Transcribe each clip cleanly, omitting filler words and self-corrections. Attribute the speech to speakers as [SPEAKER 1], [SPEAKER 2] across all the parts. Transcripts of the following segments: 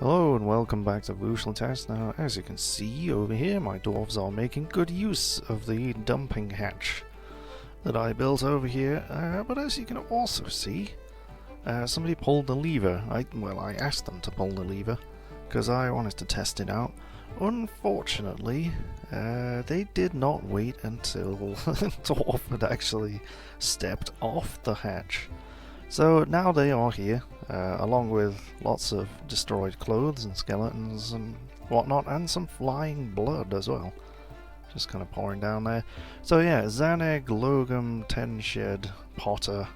[SPEAKER 1] Hello and welcome back to Vúshlitast. Now, as you can see over here, my dwarves are making good use of the dumping hatch that I built over here. But as you can also see, somebody pulled the lever. I asked them to pull the lever because I wanted to test it out. Unfortunately, they did not wait until Dwarf had actually stepped off the hatch. So now they are here, along with lots of destroyed clothes and skeletons and whatnot, and some flying blood as well. Just kind of pouring down there. So yeah, Zaneg Logum Tenshed Potter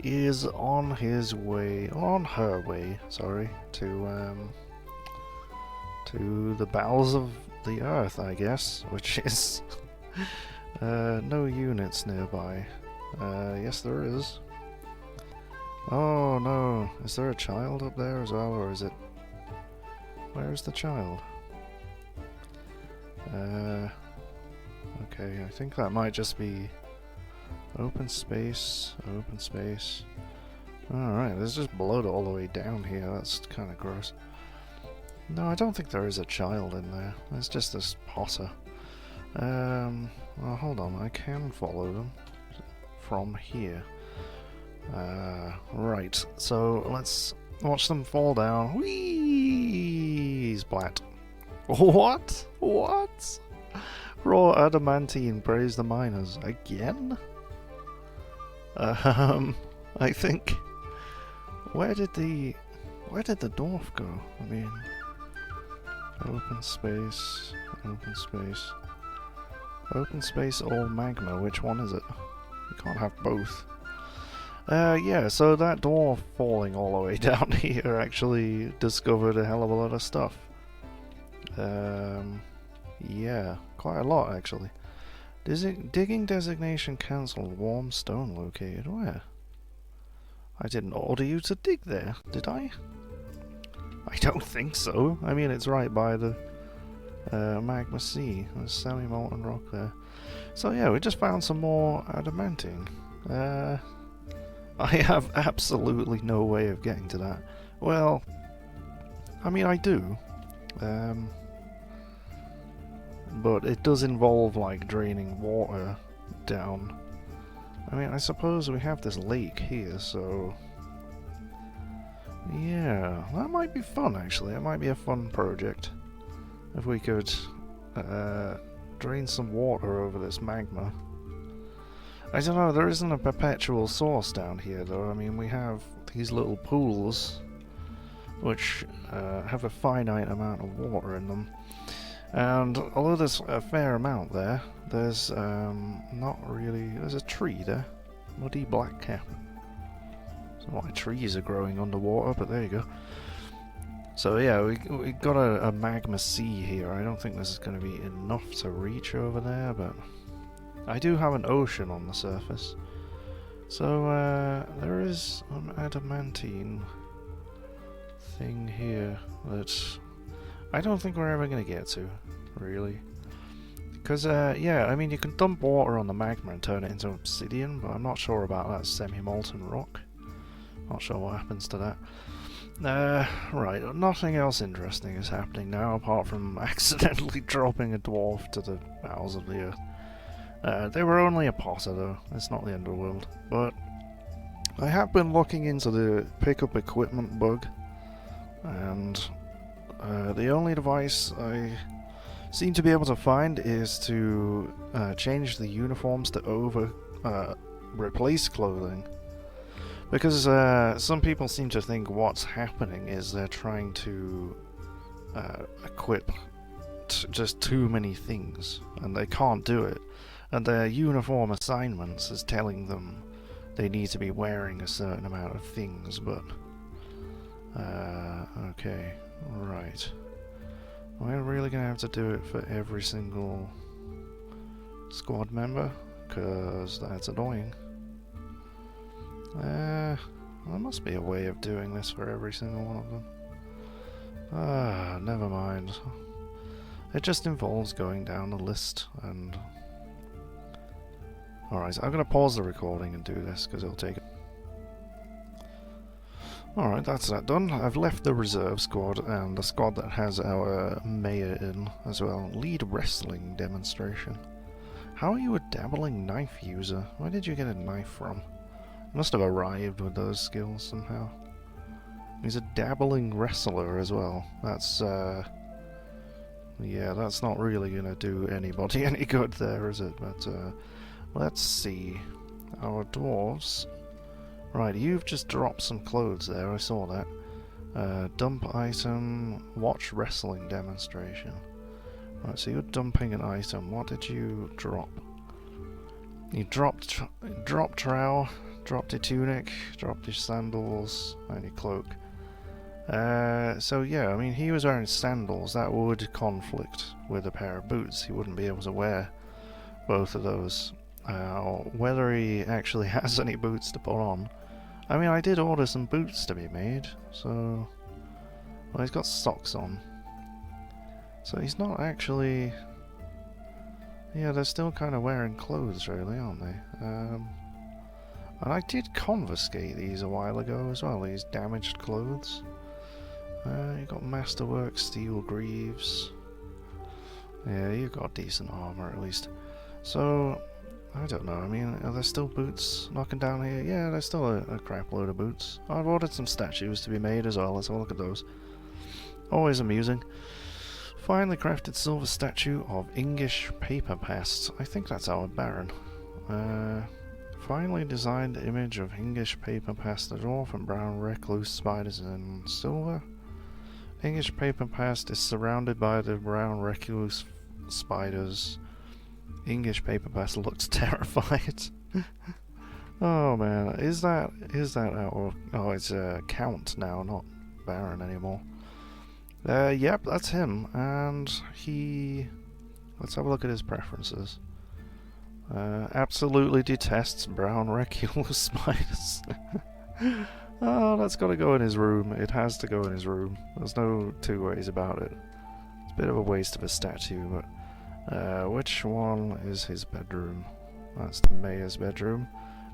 [SPEAKER 1] is on his way, on her way, sorry, to the bowels of the earth, I guess, which is no units nearby. Yes, there is. Oh no, is there a child up there as well, or is it... Where's the child? Okay, I think that might just be open space, open space. Alright, there's just blood all the way down here, that's kind of gross. No, I don't think there is a child in there, there's just this potter. Well, hold on, I can follow them from here. Right, so let's watch them fall down. Whee! Splat. What? What? Raw adamantine praise the miners again? I think. Where did the dwarf go? I mean, open space, open space, open space or magma. Which one is it? We can't have both. Yeah, so that dwarf falling all the way down here actually discovered a hell of a lot of stuff. Yeah, quite a lot actually. Digging designation cancelled, warm stone located. Where? I didn't order you to dig there, did I? I don't think so. I mean, it's right by the magma sea. There's semi-molten rock there. So yeah, we just found some more adamantine. I have absolutely no way of getting to that. Well, I mean I do, but it does involve like draining water down. I mean, I suppose we have this lake here, so yeah, that might be fun actually. It might be a fun project if we could drain some water over this magma. I don't know, there isn't a perpetual source down here though. I mean, we have these little pools which have a finite amount of water in them. And although there's a fair amount there, there's not really... There's a tree there. Muddy black cap. I don't know why trees are growing underwater, but there you go. So yeah, we got a magma sea here. I don't think this is going to be enough to reach over there, but... I do have an ocean on the surface, so there is an adamantine thing here that I don't think we're ever going to get to, really. Because, yeah, I mean, you can dump water on the magma and turn it into obsidian, but I'm not sure about that semi-molten rock. Not sure what happens to that. Right, nothing else interesting is happening now, apart from accidentally dropping a dwarf to the bowels of the earth. They were only a potter though, it's not the underworld. But I have been looking into the pickup equipment bug, and the only device I seem to be able to find is to change the uniforms to replace clothing. Because some people seem to think what's happening is they're trying to equip just too many things, and they can't do it. And their uniform assignments is telling them they need to be wearing a certain amount of things, but... okay, right. We're really gonna have to do it for every single squad member? Cause that's annoying. There must be a way of doing this for every single one of them. Never mind. It just involves going down the list and... Alright, so I'm going to pause the recording and do this, because it'll take... Alright, that's that done. I've left the reserve squad and the squad that has our mayor in as well. Lead wrestling demonstration. How are you a dabbling knife user? Where did you get a knife from? You must have arrived with those skills somehow. He's a dabbling wrestler as well. That's, yeah, that's not really gonna do anybody any good there, is it? But, let's see. Our dwarves... Right, you've just dropped some clothes there, I saw that. Dump item, watch wrestling demonstration. Right, so you're dumping an item. What did you drop? You dropped trowel, dropped your tunic, dropped your sandals, and your cloak. So yeah, I mean, he was wearing sandals. That would conflict with a pair of boots. He wouldn't be able to wear both of those. Whether he actually has any boots to put on. I mean, I did order some boots to be made, so... Well, he's got socks on. So he's not actually... Yeah, they're still kind of wearing clothes, really, aren't they? And I did confiscate these a while ago as well, these damaged clothes. You got masterwork, steel greaves. Yeah, you got decent armor at least. So... I don't know, I mean, are there still boots knocking down here? Yeah, there's still a crap load of boots. I've ordered some statues to be made as well, let's have a look at those. Always amusing. Finely crafted silver statue of English paper past. I think that's our Baron. Finely designed image of English paper past, the dwarf and brown recluse spiders in silver. English paper past is surrounded by the brown recluse spiders. English paper past looks terrified. Oh man, is that our... Oh, it's Count now, not Baron anymore. Yep, that's him, and he... Let's have a look at his preferences. Absolutely detests brown recluse spiders. Oh, that's got to go in his room. It has to go in his room. There's no two ways about it. It's a bit of a waste of a statue, but... which one is his bedroom? That's the mayor's bedroom,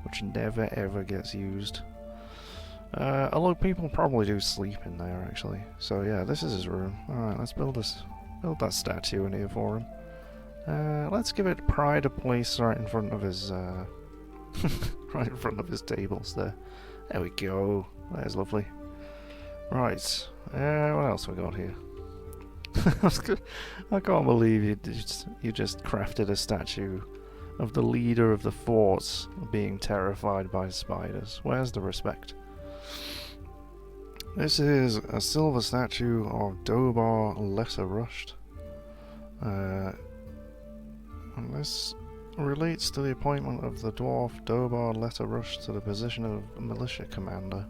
[SPEAKER 1] which never ever gets used. Although people probably do sleep in there actually. So yeah, this is his room. Alright, let's build that statue in here for him. Let's give it pride of place right in front of his right in front of his tables there. There we go. That's lovely. Right. What else we got here? I can't believe you just crafted a statue of the leader of the forts being terrified by spiders. Where's the respect? This is a silver statue of Dobar Lesser Rushed. And this relates to the appointment of the dwarf Dobar Lesser Rushed to the position of militia commander.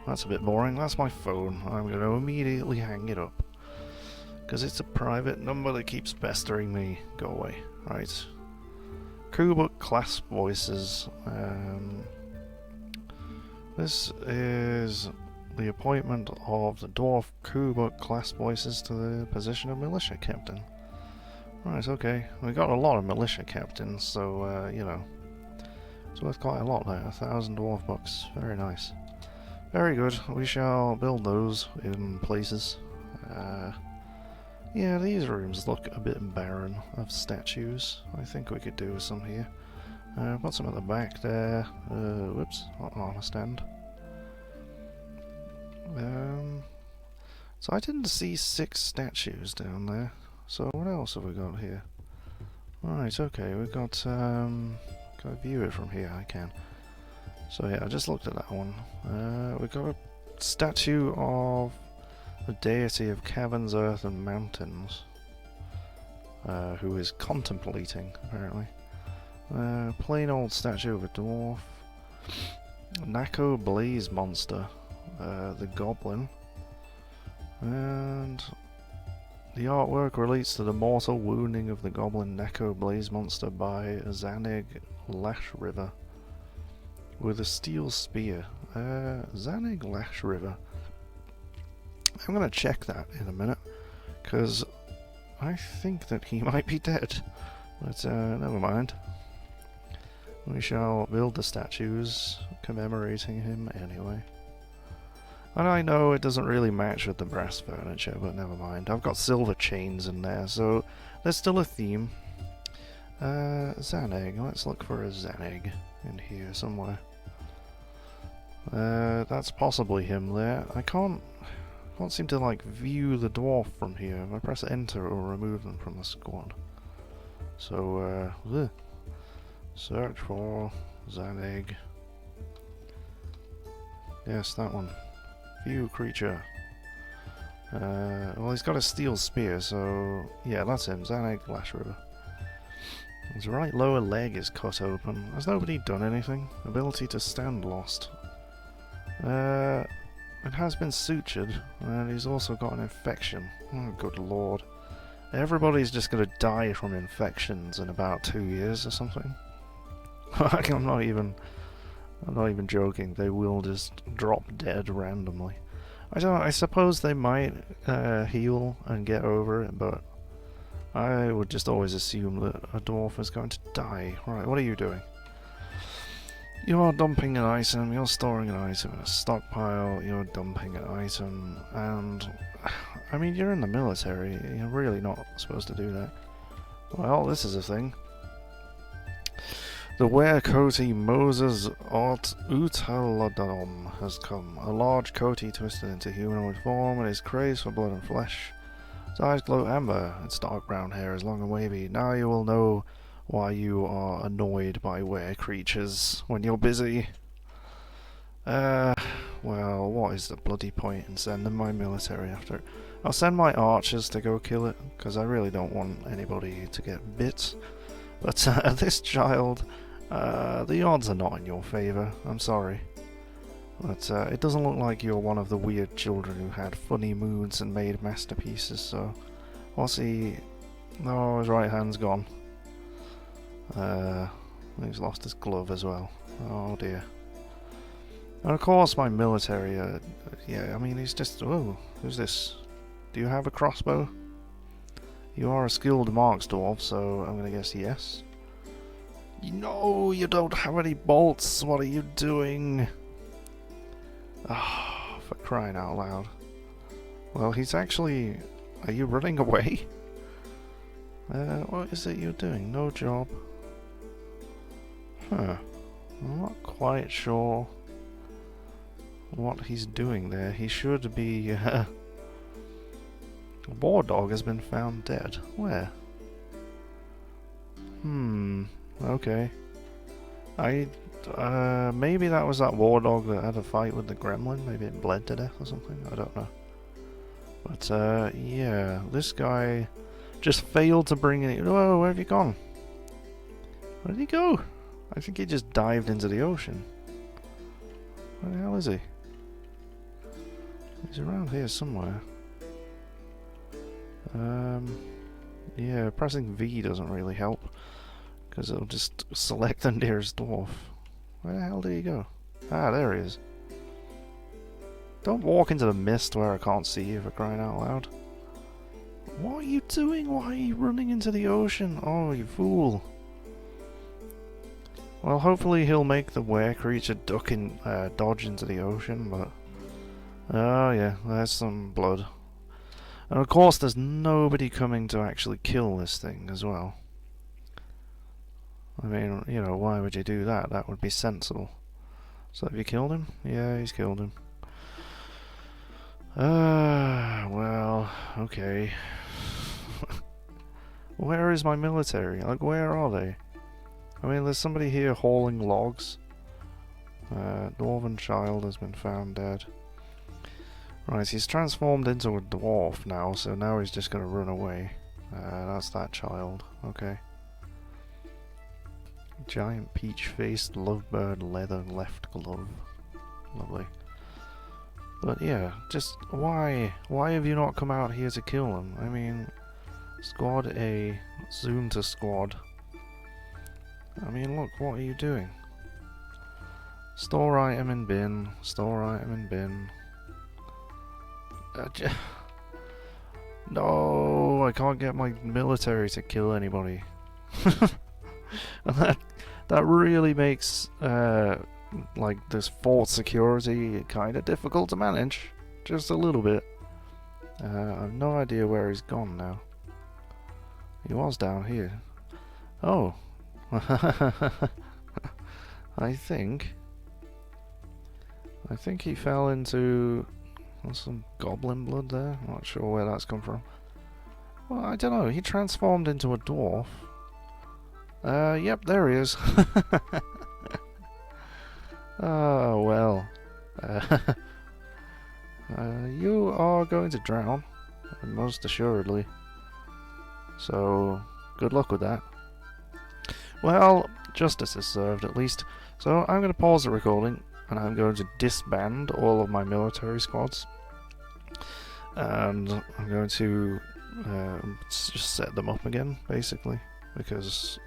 [SPEAKER 1] That's a bit boring. That's my phone. I'm going to immediately hang it up. Because it's a private number that keeps pestering me. Go away. Right. Kubuk class voices. This is the appointment of the dwarf Kubuk class voices to the position of militia captain. Right, okay. We got a lot of militia captains, so, you know. It's worth quite a lot there. 1,000 dwarf bucks. Very nice. Very good. We shall build those in places. Yeah, these rooms look a bit barren of statues. I think we could do with some here. I've got some at the back there. Whoops, not on a stand. So I didn't see 6 statues down there. So what else have we got here? Right, okay, we've got, can I view it from here? I can. So yeah, I just looked at that one. We've got a statue of the deity of caverns, earth and mountains, who is contemplating, apparently. Plain old statue of a dwarf. Nako Blaze Monster, the goblin. And the artwork relates to the mortal wounding of the goblin Nako Blaze Monster by Zanig Lash River with a steel spear. Zanig Lash River. I'm going to check that in a minute, because I think that he might be dead. But never mind. We shall build the statues commemorating him anyway. And I know it doesn't really match with the brass furniture, but never mind. I've got silver chains in there, so there's still a theme. Zaneg. Let's look for a Zaneg in here somewhere. That's possibly him there. I can't seem to like view the dwarf from here. If I press enter, it will remove them from the squad. So, search for Zaneg. Yes, that one. View creature. Well, he's got a steel spear, so yeah, that's him. Zaneg Lasher. His right lower leg is cut open. Has nobody done anything? Ability to stand lost. It has been sutured, and he's also got an infection. Oh, good lord. Everybody's just gonna die from infections in about 2 years or something. I'm not even joking. They will just drop dead randomly. I don't know, I suppose they might heal and get over it, but I would just always assume that a dwarf is going to die. Right, what are you doing? You are dumping an item, you're storing an item in a stockpile, you're dumping an item, and I mean, you're in the military, you're really not supposed to do that. Well, this is a thing. The Were-Coty Moses Art Utalodom has come. A large coty twisted into humanoid form and is crazed for blood and flesh. Its eyes glow amber, its dark brown hair is long and wavy. Now you will know why you are annoyed by were-creatures when you're busy. Well, what is the bloody point in sending my military after it? I'll send my archers to go kill it, because I really don't want anybody to get bit. But this child, the odds are not in your favour, I'm sorry. But it doesn't look like you're one of the weird children who had funny moods and made masterpieces, so what's he... Oh, his right hand's gone. He's lost his glove as well. Oh dear. And of course my military, yeah, I mean he's just... Oh, who's this? Do you have a crossbow? You are a skilled marks dwarf, so I'm gonna guess yes. No, you don't have any bolts. What are you doing? Ah, oh, for crying out loud. Well, he's actually... Are you running away? What is it you're doing? No job. Huh. I'm not quite sure what he's doing there. He should be... A war dog has been found dead. Where? Okay. Maybe that was that war dog that had a fight with the gremlin. Maybe it bled to death or something. I don't know. But, yeah. This guy just failed to bring any... Whoa, where have you gone? Where did he go? I think he just dived into the ocean. Where the hell is he? He's around here somewhere. Yeah, pressing V doesn't really help, because it'll just select the nearest dwarf. Where the hell did he go? Ah, there he is. Don't walk into the mist where I can't see you, for crying out loud. What are you doing? Why are you running into the ocean? Oh, you fool. Well, hopefully he'll make the were-creature dodge into the ocean, but... Oh yeah, there's some blood. And of course there's nobody coming to actually kill this thing as well. I mean, you know, why would you do that? That would be sensible. So have you killed him? Yeah, he's killed him. Well, okay. Where is my military? Like, where are they? I mean, there's somebody here hauling logs. Dwarven child has been found dead. Right, he's transformed into a dwarf now, so now he's just going to run away. That's that child. Okay. Giant peach-faced lovebird leather left glove. Lovely. But yeah, just why? Why have you not come out here to kill him? I mean, squad A, zoom to squad. I mean, look, what are you doing? Store item in bin, store item in bin. No, I can't get my military to kill anybody. And that really makes like this fort security kind of difficult to manage, just a little bit. I've no idea where he's gone now. He was down here. Oh. I think he fell into some goblin blood there. I'm not sure where that's come from. Well, I don't know. He transformed into a dwarf. Yep, there he is. Oh, well. You are going to drown, most assuredly. So, good luck with that. Well, justice is served at least. So, I'm going to pause the recording, and I'm going to disband all of my military squads. And I'm going to just set them up again, basically, because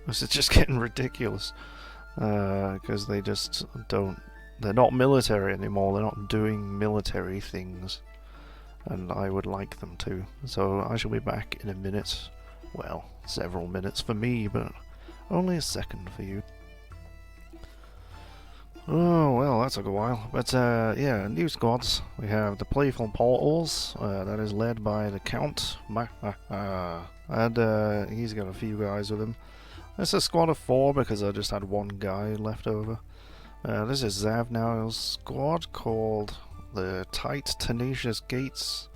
[SPEAKER 1] this is just getting ridiculous. Because they just don't... They're not military anymore, they're not doing military things. And I would like them to. So I shall be back in a minute. Well, several minutes for me, but only a second for you. Oh, well, that took a while. But, yeah, new squads. We have the Playful Portals, that is led by the Count. And he's got a few guys with him. It's a squad of 4 because I just had one guy left over. This is Zavnow's squad called the Tight Tenacious Gates.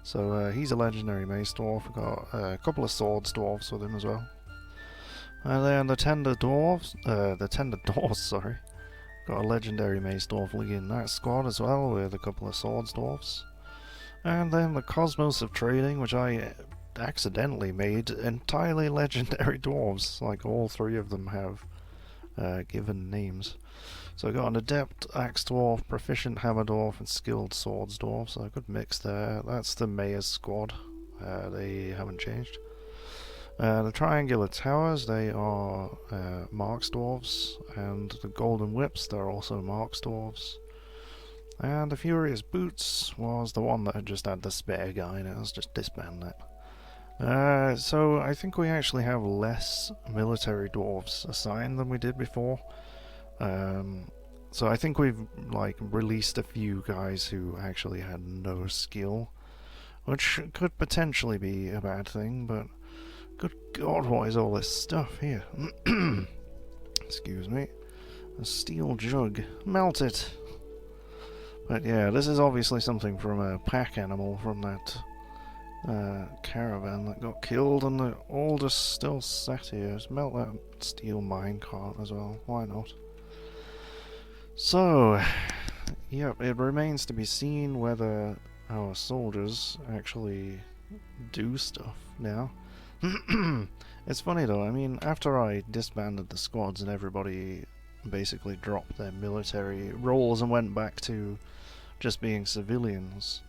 [SPEAKER 1] So he's a legendary mace dwarf. We've got a couple of swords dwarfs with him as well. And then the Tender Dwarves, sorry. Got a legendary mace dwarf leading that squad as well with a couple of swords dwarfs. And then the Cosmos of Trading, which I accidentally made entirely legendary dwarves. Like all 3 of them have given names. So I got an adept axe dwarf, proficient hammer dwarf, and skilled swords dwarf. So a good mix there. That's the mayor's squad. They haven't changed. The triangular towers, they are marks dwarves, and the golden whips, they're also marks dwarves. And the furious boots was the one that just had the spare guy in it. Let's just disband that. So I think we actually have less military dwarves assigned than we did before. So I think we've like released a few guys who actually had no skill, which could potentially be a bad thing, but good god, what is all this stuff here? Excuse me. A steel jug. Melt it! But yeah, this is obviously something from a pack animal from that caravan that got killed, and the oldest still sat here. Let's melt that steel minecart as well. Why not? So, yep, it remains to be seen whether our soldiers actually do stuff now. It's funny though, I mean, after I disbanded the squads and everybody basically dropped their military roles and went back to just being civilians,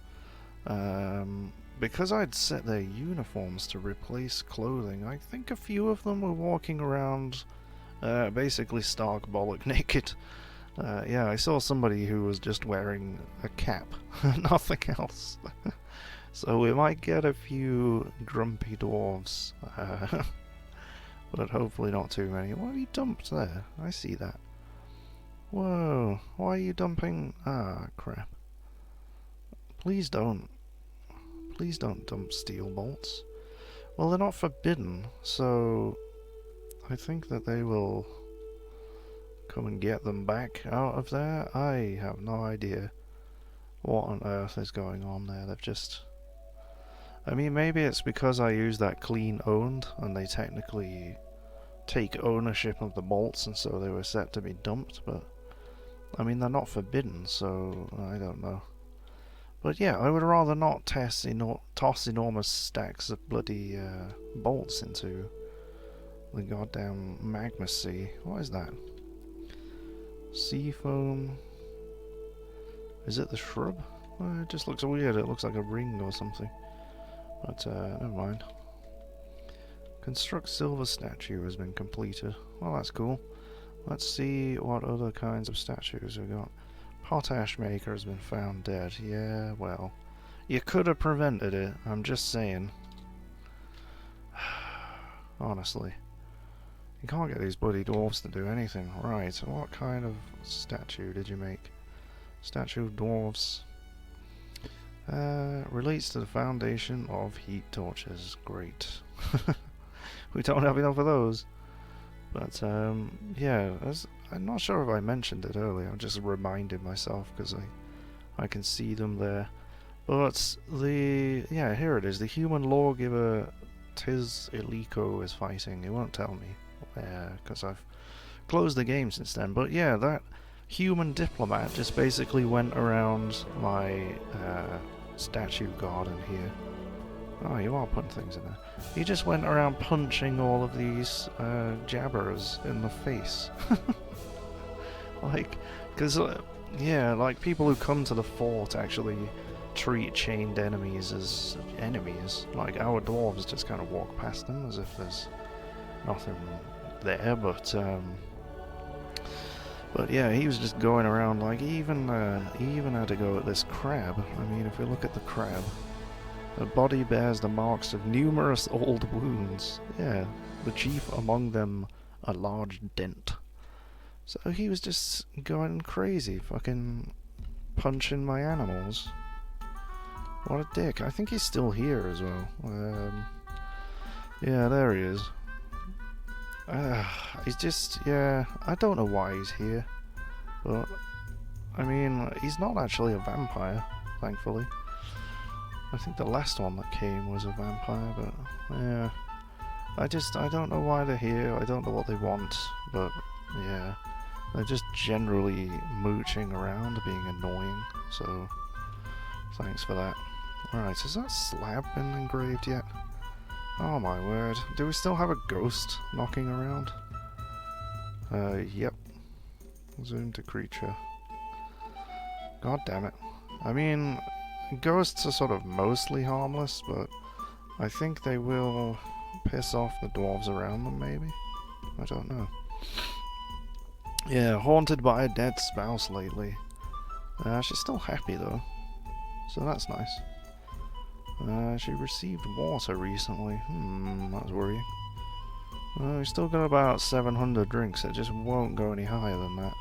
[SPEAKER 1] because I'd set their uniforms to replace clothing, I think a few of them were walking around basically stark bollock naked. Yeah, I saw somebody who was just wearing a cap, nothing else. So we might get a few grumpy dwarves, but hopefully not too many. What have you dumped there? I see that. Whoa, why are you dumping... Ah, crap. Please don't. Please don't dump steel bolts. Well, they're not forbidden, so I think that they will come and get them back out of there. I have no idea what on earth is going on there. They've just... I mean, maybe it's because I use that clean owned, and they technically take ownership of the bolts, and so they were set to be dumped, but I mean, they're not forbidden, so I don't know. But yeah, I would rather not toss enormous stacks of bloody bolts into the goddamn magma sea. What is that? Sea foam. Is it the shrub? It just looks weird. It looks like a ring or something. But never mind. Construct silver statue has been completed. Well, that's cool. Let's see what other kinds of statues we've got. Potash maker has been found dead. Yeah, well, you could have prevented it. I'm just saying. Honestly. You can't get these bloody dwarves to do anything. Right, so what kind of statue did you make? Statue of dwarves. Relates to the foundation of heat torches. Great. We don't have enough of those. But, yeah, I'm not sure if I mentioned it earlier. I'm just reminding myself because I can see them there. But yeah, here it is. The human lawgiver Tiz Iliko is fighting. He won't tell me because I've closed the game since then. But yeah, that human diplomat just basically went around my statue garden here. Oh, you are putting things in there. He just went around punching all of these jabbers in the face. Like, because, yeah, like people who come to the fort actually treat chained enemies as enemies. Like, our dwarves just kind of walk past them as if there's nothing there, but yeah, he was just going around, like, he even had to go at this crab. I mean, if we look at the crab, the body bears the marks of numerous old wounds. Yeah, the chief among them a large dent. So he was just going crazy, fucking punching my animals. What a dick. I think he's still here as well. Yeah, there he is. He's just, yeah, I don't know why he's here. But, I mean, he's not actually a vampire, thankfully. I think the last one that came was a vampire, but, yeah. I don't know why they're here, I don't know what they want, but, yeah. They're just generally mooching around, being annoying, so thanks for that. Alright, has that slab been engraved yet? Oh my word. Do we still have a ghost knocking around? Yep. Zoom to creature. God damn it. I mean, ghosts are sort of mostly harmless, but I think they will piss off the dwarves around them, maybe? I don't know. Yeah, haunted by a dead spouse lately. She's still happy though, so that's nice. She received water recently. That's worrying. We've still got about 700 drinks. It just won't go any higher than that.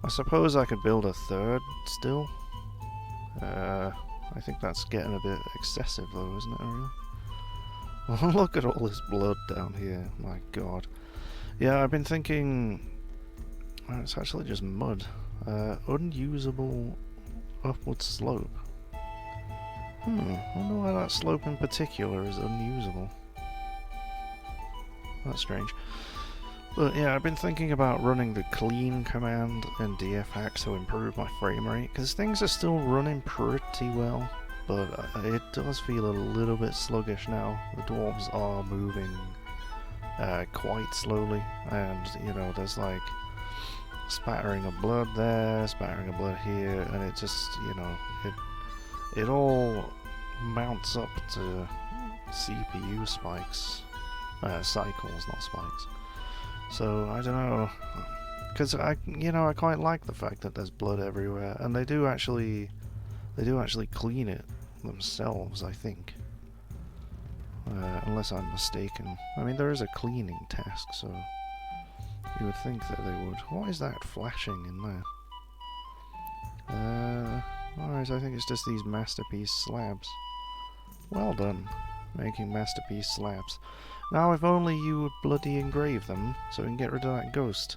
[SPEAKER 1] I suppose I could build a third still. I think that's getting a bit excessive though, isn't it, really? Look at all this blood down here. My god. Yeah, I've been thinking... it's actually just mud. Unusable upward slope. I wonder why that slope in particular is unusable. That's strange. But yeah, I've been thinking about running the clean command in DFX to improve my frame rate, because things are still running pretty well, but it does feel a little bit sluggish now. The dwarves are moving quite slowly, and you know, there's like spattering of blood there, spattering of blood here, and it just, you know, it all mounts up to CPU spikes. Cycles, not spikes. So, I don't know. Because I quite like the fact that there's blood everywhere, and they do actually clean it themselves, I think. Unless I'm mistaken. I mean, there is a cleaning task, so you would think that they would. What is that flashing in there? Alright, I think it's just these masterpiece slabs. Well done, making masterpiece slabs. Now if only you would bloody engrave them, so we can get rid of that ghost.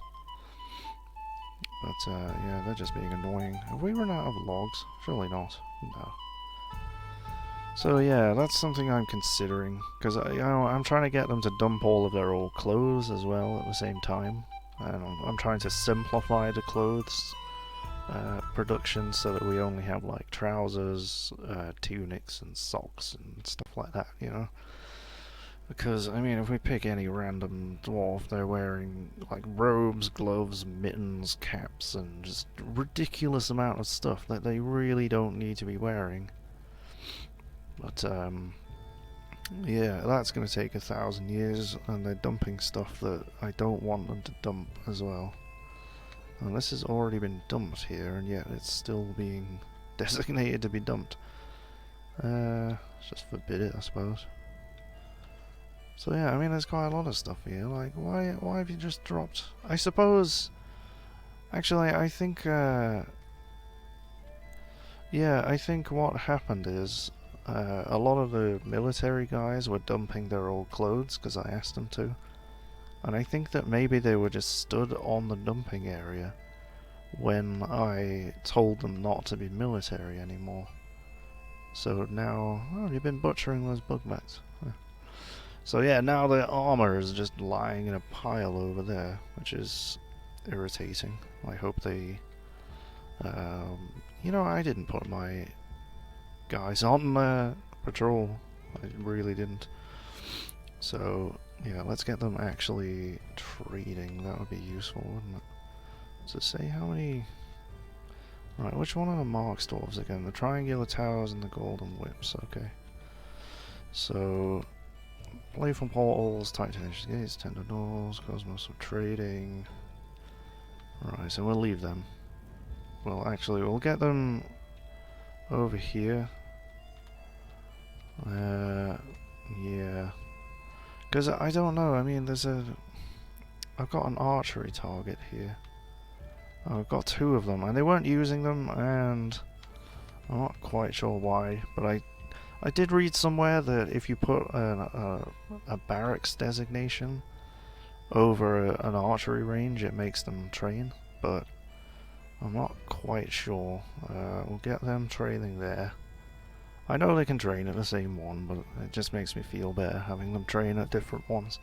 [SPEAKER 1] But, yeah, they're just being annoying. Have we run out of logs? Surely not. No. So yeah, that's something I'm considering, because I'm trying to get them to dump all of their old clothes as well at the same time. And I'm trying to simplify the clothes production so that we only have like trousers, tunics and socks and stuff like that, you know. Because, I mean, if we pick any random dwarf, they're wearing like robes, gloves, mittens, caps, and just ridiculous amount of stuff that they really don't need to be wearing. But, yeah, that's going to take 1,000 years, and they're dumping stuff that I don't want them to dump as well. And this has already been dumped here, and yet it's still being designated to be dumped. Let's just forbid it, I suppose. So yeah, I mean, there's quite a lot of stuff here. Like, why have you just dropped? I suppose. Actually, I think. Yeah, I think what happened is a lot of the military guys were dumping their old clothes because I asked them to, and I think that maybe they were just stood on the dumping area when I told them not to be military anymore. So now, oh, you've been butchering those bugbats. So yeah, now the armor is just lying in a pile over there, which is irritating. I hope they... you know, I didn't put my guys on patrol. I really didn't. So yeah, let's get them actually trading. That would be useful, wouldn't it? So say how many... Right, which one are the Mark Dwarves again? The triangular towers and the golden whips, okay. So, playful portals, titanicious gates, tender doors, cosmos of trading. Right, so we'll leave them. Well, actually, we'll get them over here. Yeah. Because I don't know, I mean, I've got an archery target here. Oh, I've got two of them, and they weren't using them, and I'm not quite sure why, but I did read somewhere that if you put a barracks designation over an archery range, it makes them train, but I'm not quite sure. We'll get them training there. I know they can train at the same one, but it just makes me feel better having them train at different ones.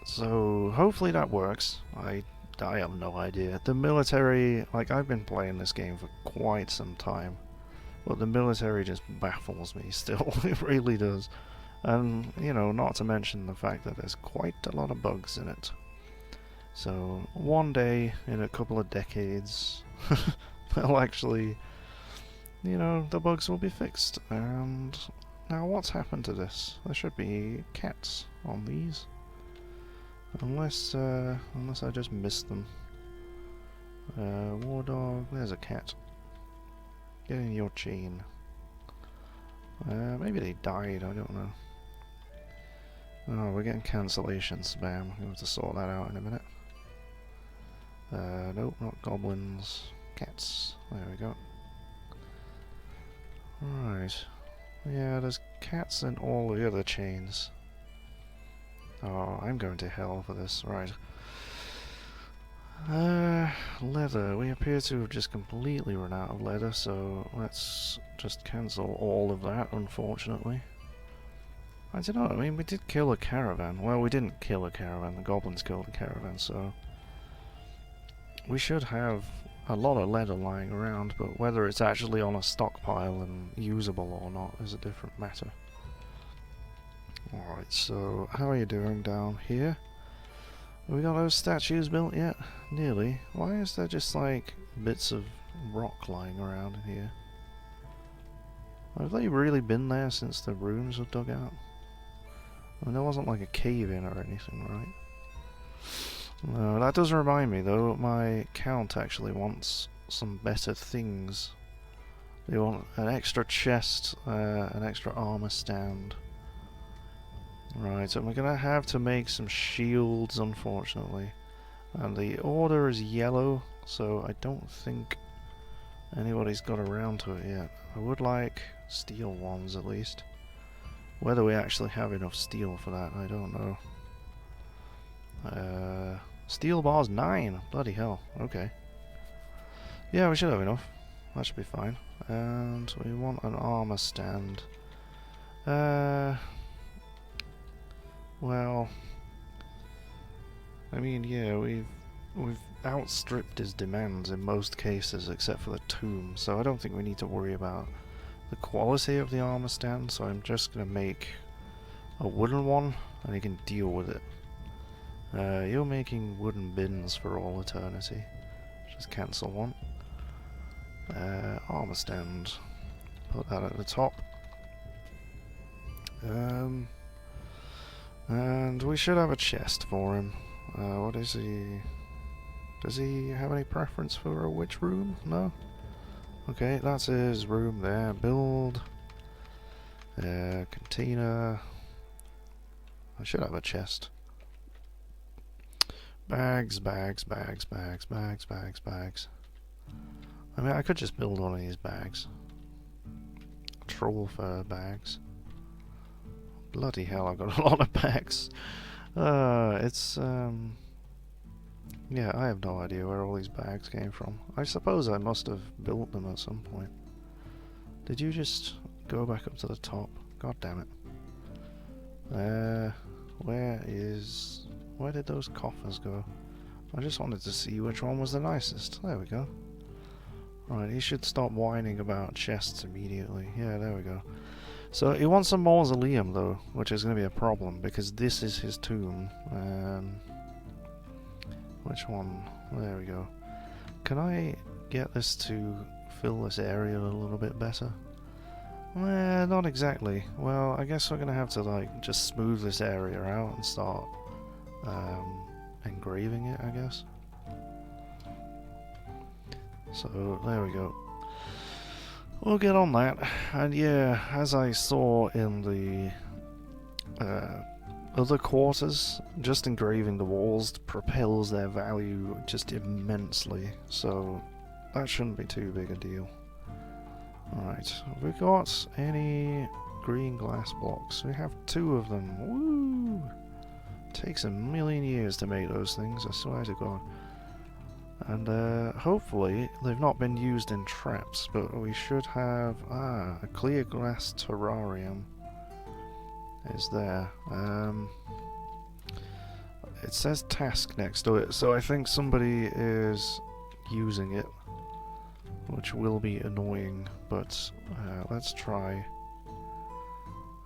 [SPEAKER 1] So hopefully that works. I have no idea. The military, like, I've been playing this game for quite some time, but the military just baffles me still. It really does. And, you know, not to mention the fact that there's quite a lot of bugs in it. So, one day, in a couple of decades, they'll actually, you know, the bugs will be fixed. And now what's happened to this? There should be cats on these. Unless I just missed them. War dog, there's a cat. Get in your chain. Maybe they died, I don't know. Oh, we're getting cancellation spam. We'll have to sort that out in a minute. Nope, not goblins. Cats. There we go. Right. Yeah, there's cats in all the other chains. Oh, I'm going to hell for this. Right. Leather. We appear to have just completely run out of leather, so let's just cancel all of that, unfortunately. I don't know, I mean, we did kill a caravan. Well, we didn't kill a caravan, the goblins killed a caravan, so... we should have a lot of leather lying around, but whether it's actually on a stockpile and usable or not is a different matter. Alright, so how are you doing down here? Have we got those statues built yet? Nearly. Why is there just like bits of rock lying around in here? Have they really been there since the rooms were dug out? I mean, there wasn't like a cave in or anything, right? No, that does remind me though, my count actually wants some better things. They want an extra chest, an extra armor stand. Right, so we're gonna have to make some shields, unfortunately. And the order is yellow, so I don't think anybody's got around to it yet. I would like steel ones at least. Whether we actually have enough steel for that, I don't know. Steel bars 9! Bloody hell, okay. Yeah, we should have enough. That should be fine. And we want an armor stand. Well, I mean, yeah, we've outstripped his demands in most cases, except for the tomb. So I don't think we need to worry about the quality of the armor stand. So I'm just gonna make a wooden one, and you can deal with it. You're making wooden bins for all eternity. Just cancel one. Armor stand. Put that at the top. And we should have a chest for him. What is he? Does he have any preference for which room? No? Okay, that's his room there. Build. Container. I should have a chest. Bags, bags, bags, bags, bags, bags, bags. I mean, I could just build one of these bags. Troll fur bags. Bloody hell, I've got a lot of bags. Yeah, I have no idea where all these bags came from. I suppose I must have built them at some point. Did you just go back up to the top? God damn it. Where did those coffers go? I just wanted to see which one was the nicest. There we go. Right, he should stop whining about chests immediately. Yeah, there we go. So he wants a mausoleum though, which is going to be a problem because this is his tomb. Which one? There we go. Can I get this to fill this area a little bit better? Not exactly. Well, I guess we're going to have to like just smooth this area out and start engraving it, I guess. So there we go. We'll get on that. And yeah, as I saw in the other quarters, just engraving the walls propels their value just immensely, so that shouldn't be too big a deal. Alright, have we got any green glass blocks? We have 2 of them. Woo! Takes a million years to make those things, I swear to God. And hopefully they've not been used in traps, but we should have a clear glass terrarium is there. It says task next to it, so I think somebody is using it, which will be annoying, but let's try.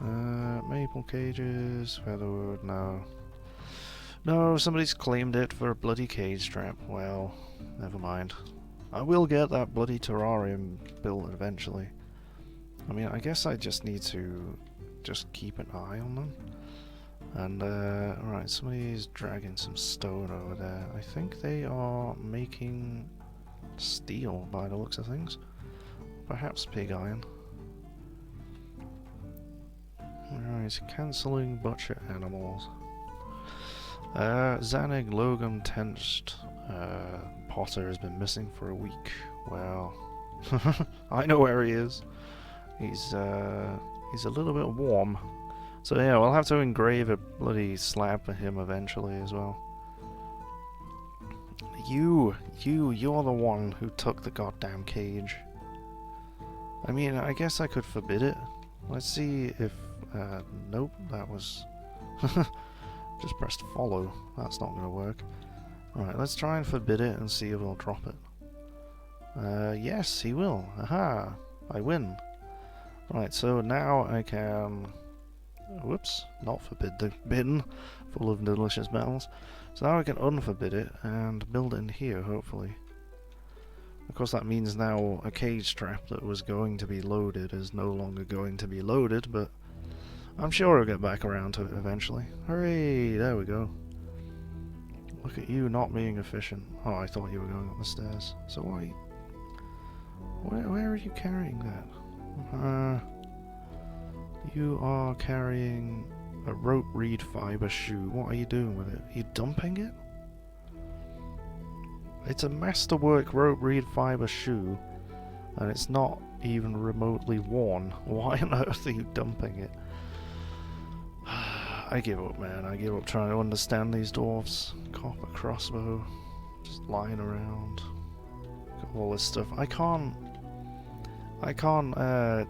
[SPEAKER 1] Maple cages, featherwood, no. No, somebody's claimed it for a bloody cage trap. Well, never mind. I will get that bloody terrarium built eventually. I mean, I guess I just need to just keep an eye on them. And, alright, somebody's dragging some stone over there. I think they are making steel by the looks of things. Perhaps pig iron. Alright, cancelling butcher animals. Zanig Logum Tenched Potter has been missing for a week. Well, I know where he is. He's a little bit warm. So yeah, we'll have to engrave a bloody slab for him eventually as well. You're the one who took the goddamn cage. I mean, I guess I could forbid it. Let's see if... nope, that was... Just pressed follow. That's not going to work. Alright, let's try and forbid it and see if he'll drop it. Yes, he will. Aha! I win. Right, so now I can... Whoops, not forbid the bin full of delicious metals. So now I can unforbid it and build it in here, hopefully. Of course that means now a cage trap that was going to be loaded is no longer going to be loaded, but I'm sure I'll get back around to it eventually. Hooray! There we go. Look at you not being efficient. Oh, I thought you were going up the stairs. So why... Where are you carrying that? You are carrying a rope reed fiber shoe. What are you doing with it? Are you dumping it? It's a masterwork rope reed fiber shoe, and it's not even remotely worn. Why on earth are you dumping it? I give up, man. I give up trying to understand these dwarves. Copper crossbow, just lying around. Got all this stuff. I can't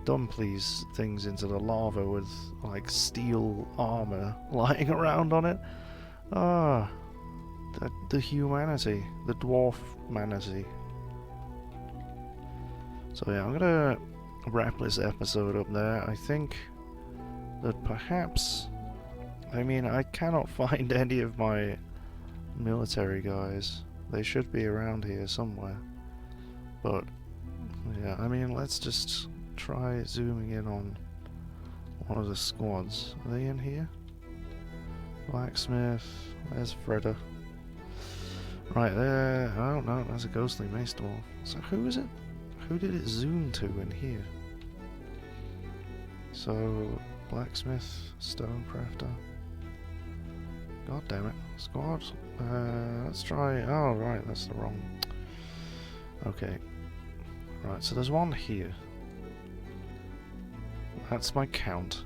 [SPEAKER 1] dump these things into the lava with like steel armor lying around on it. Ah, the humanity, the dwarf manity. So yeah, I'm gonna wrap this episode up there. I think that perhaps, I mean, I cannot find any of my military guys. They should be around here somewhere, but yeah, I mean, let's just try zooming in on one of the squads. Are they in here? Blacksmith, there's Freda. Right there, oh no, that's a ghostly mace dwarf. So who is it? Who did it zoom to in here? So, blacksmith, stonecrafter. God damn it. Squad. Let's try... Oh, right, that's the wrong... Okay. Right, so there's one here. That's my count.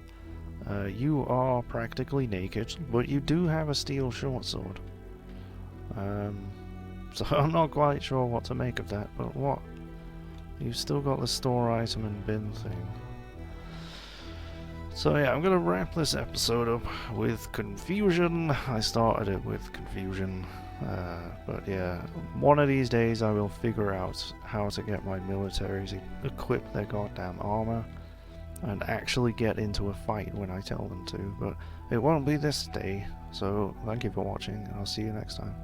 [SPEAKER 1] You are practically naked, but you do have a steel short sword. So I'm not quite sure what to make of that, but what? You've still got the store item and bin thing. So yeah, I'm gonna wrap this episode up with confusion. I started it with confusion, but yeah, one of these days I will figure out how to get my military to equip their goddamn armor and actually get into a fight when I tell them to, but it won't be this day. So thank you for watching, and I'll see you next time.